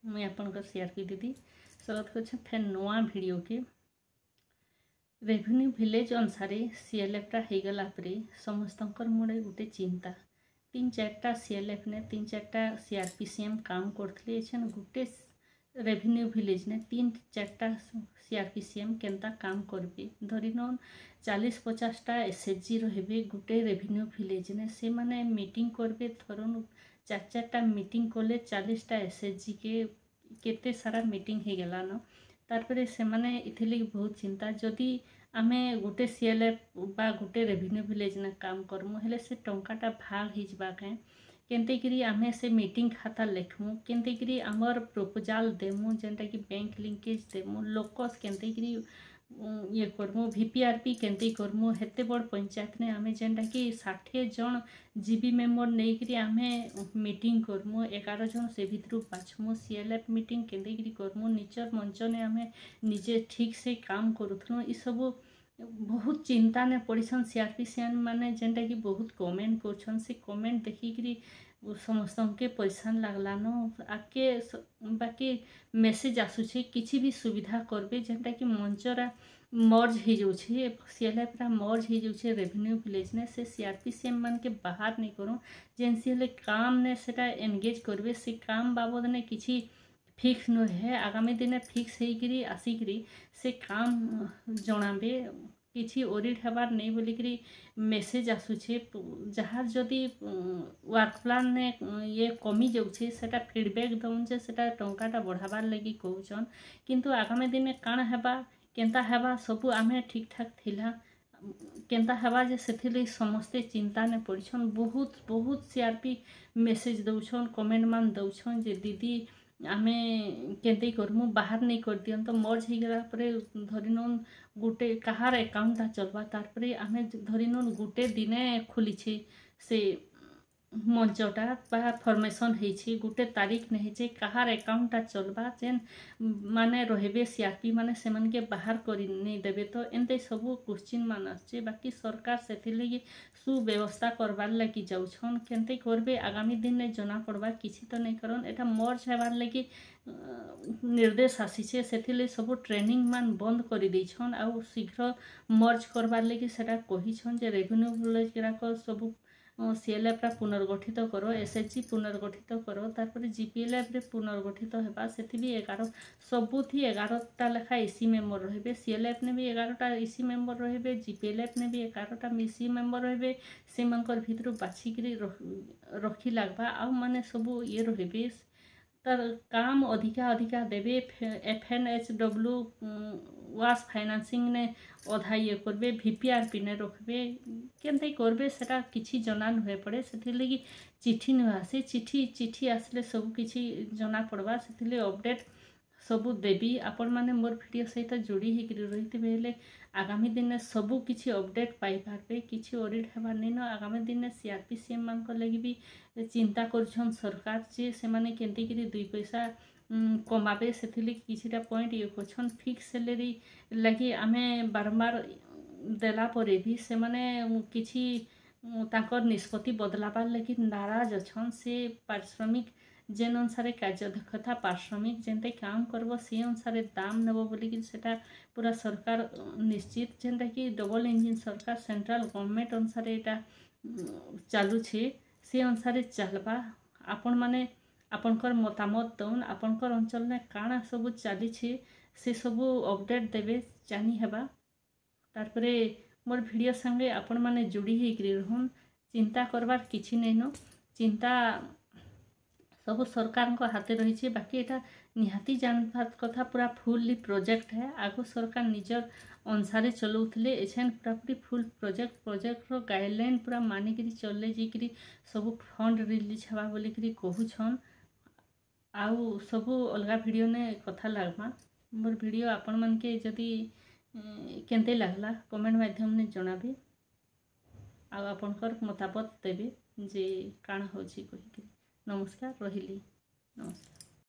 मुई आपनकर सीआरपी दीदी स्वागत कर फेर नुआ वीडियो के रेवेन्यू विलेज अनुसार सीएलएफटा हो गला समस्त मुड़े गोटे चिंता 3-4टा सीएलएफ ने 3-4टा सीआरपीसीएम काम करते गोटे रेवेन्यू विलेज ने 3-4टा सीआरपीसीएम केनता काम करबे धरी नौन 40-50टा एसएचजी रहे गोटे रेवेन्यू विलेज ने से माने मीटिंग करबे धरन 4-4टा मीटिंग कले 40टा एसएचजी के केते सारा मीटिंग हो गला न तारपरे से माने इथिले बहुत चिंता जदि आमे गोटे सीएलएफ बा गोटे रेवेन्यू विलेज ने काम करमु हेले से टंकाटा भाग हो जावा केनते आमे से मीटिंग खाता लिखमु केनते आमर प्रपोजाल देमु जेनटा कि बैंक लिंकेज देमु लोकस केनते ये करमु वीपीआरपी केनते करमु हेते बड़ पंचायत ने आमे जेनटा कि 60 जन जीबी मेंबर नहीं आमे मीटिंग करमु 11 जन से भितरु बाछमु सीएलएफ मीटिंग केनते करमु निचर मंच ने आमे निजे ठीक से काम करूथनु ई सब बहुत चिंता ने पड़ीसन सीआरपीसीएम माने जेनटा कि बहुत कमेंट करछन से कमेंट देखिकरी समस्त के परेशान लगला न आके बाकी मेसेज आसुचे किसी भी सुविधा करबे जेनटा कि मंचरा मर्ज हो जाउछे सीएलएफरा मर्ज हो जाउछे रेवेन्यू विलेज ने से सीआरपीसीएम मान के बाहर नहीं करूँ जेनसी हेले काम ने सेटा एंगेज करबे से काम बाबद ने किसी फिक्स न है आगामी दिन फिक्स होकरी आसिकरी से काम जनाबे किसी ऑडिट हबार नहीं बोलिकी मेसेज आसुचे जहाँ जदि वर्क प्लान ने ये कमी जाऊे सेटा फीडबैक दउन जे सेटा टंकाटा बढ़ाबार लगी कहउछन किंतु आगामी दिन काण हेबा केनता हेबा सबू आमे ठीक ठाक थिला केनता हेबा जे सेथिले समस्ते चिंता ने पड़छन बहुत बहुत सीआरपी मेसेज दउछन कमेंट मान दउछन जे दीदी आमे केनते करमु बाहर नहीं कर दियन तो मर्ज हो गला परे धरी नौन गोटे कहार अकाउंटा चलवा तारपरे आमे धरी नौन गोटे दिने खोली से मंचटा बा फॉर्मेशन होइछे गोटे तारीख नहीं छे कहार अकाउंटा चलवा जेन माने रहबे सीआरपी माने सेमन के बाहर करी नहीं देबे तो एंते सबू क्वेश्चन मान आछे बाकी सरकार सेथिले सुव्यवस्था करबार लगी जाउछन केनते करबे आगामी दिन ने जना पड़वा किसी तो नहीं करन एटा मर्ज हेबार लगी निर्देश आसीछे सेथिले सबू ट्रेनिंग मान बंद करी दैछन आ शीघ्र मर्ज करबार लगी सेटा कहिछन जे रेवेन्यू विलेज गिराक सबू सीएलएफ पुनर्गठित करो एसएचजी पुनर्गठित करो तारपर जीपीएलएफ रे पुनर्गठित हेबा सेथि भी 11 सबुथी 11टा लेखा इसी मेंबर रहिबे सीएलएफ ने भी 11टा इसी मेंबर रहिबे जीपीएलएफ ने भी 11टा इसी मेंबर रहिबे सेमनकर भितरु बाछिकरी रखी लागबा आ माने सबु ये रहिबे तर काम अधिका देवे एफएनएचडब्ल्यू वास फाइनेंसिंग ने अधा ये करबे वीपीआरपी ने रखबे केनते करबे सेटा किछि जना नुहे पड़े सेथिले चिठी नुहे आसे चिठी आसले सब किछि जना पड़वा सेथिले अपडेट सबू देवी आपण माने मोर वीडियो सहित जोड़ी होकर रही हेले आगामी दिन सबू किछि अपडेट पाई पारबे किछि ऑडिट हेबार नहीं न आगामी दिन सीआरपीसीएम मान लगी भी चिंता करछन सरकार जे से माने केनते करी 2 पैसा कमाबे सेथिले किछिटा पॉइंट ये करछन फिक्स सैलरी लगी आमे बारंबार देला परे भी से माने किछि तांकर निष्पत्ति बदलाबार लगी नाराज अछन से पारिश्रमिक जेन अनुसार कार्यदक्षता पारिश्रमिक जेनते काम करबो से अनुसार दाम नेबो बोलिकी सेटा पूरा सरकार निश्चित जेनटा कि डबल इंजिन सरकार सेंट्रल गवर्नमेंट अनुसार एटा चालू छे से अनुसार चलबा आपण माने आपनकर मतामत दउन आपनकर अंचल ने काना सब चली छे से सब अपडेट देबे जानी हेबा तारपरे मोर वीडियो संगे आपण माने जुड़ी हेकरी रहन चिंता करबार किछि नै न चिंता सब सरकार को हाथ रही बाकी एटा निहाती जानबार कथा पूरा फुल्ली प्रोजेक्ट है आगो सरकार निजर अनुसार चलाउथले एछन पूरा पूरी फुल प्रोजेक्ट रो गाइडलाइन पूरा मानिकरी चलले जेकरी सब फंड रिलीज हवा बोलिकरी कहूछन आउ सब अलगा वीडियो ने कथा लागमा मोर वीडियो आपण मन के जदी केनते लागला कमेंट माध्यम ने जणाबे आ आपनकर मतामत देबे जे काना होची कहिकरी नमस्कार रहिली नमस्कार।